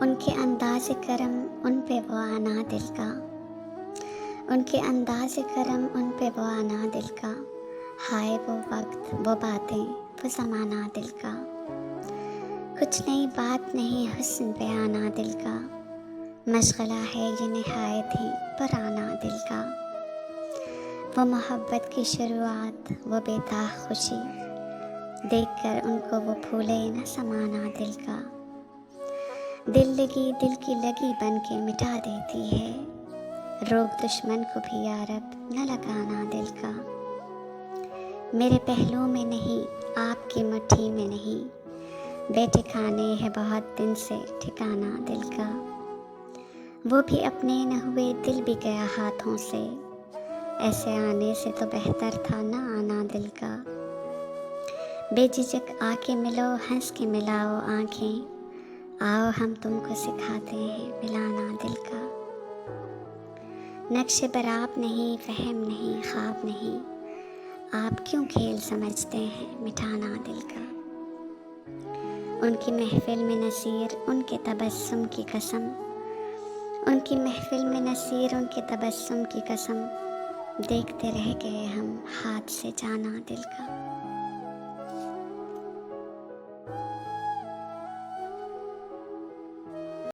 उनके अंदाज़ करम उन पे वो आना दिल का, उनके अंदाज़ करम उन पे वो आना दिल का। हाय वो वक्त, वो बातें, वो ज़माना दिल का। कुछ नई बात नहीं हुस्न पे आना दिल का, मशगला है ये निहायत ही पुराना दिल का। वो मोहब्बत की शुरुआत, वो बेताह खुशी, देखकर उनको वो फूले न समाना दिल का। दिल लगी दिल की लगी बन के मिटा देती है, रोग दुश्मन को भी यारब न लगाना दिल का। मेरे पहलू में नहीं, आपकी मुट्ठी में नहीं, बेठिकाने है बहुत दिन से ठिकाना दिल का। वो भी अपने न हुए दिल भी गया हाथों से, ऐसे आने से तो बेहतर था ना आना दिल का। बेझिझक आके मिलो, हंस के मिलाओ आंखें, आओ हम तुमको सिखाते हैं मिलाना दिल का। नक्शे बराब नहीं, फहम नहीं, ख्वाब नहीं, आप क्यों खेल समझते हैं मिठाना दिल का। उनकी महफिल में नसीर उनके तबस्सुम की कसम, उनकी महफिल में नसीर उनके तबस्सुम की कसम, देखते रह गए हम हाथ से जाना दिल का।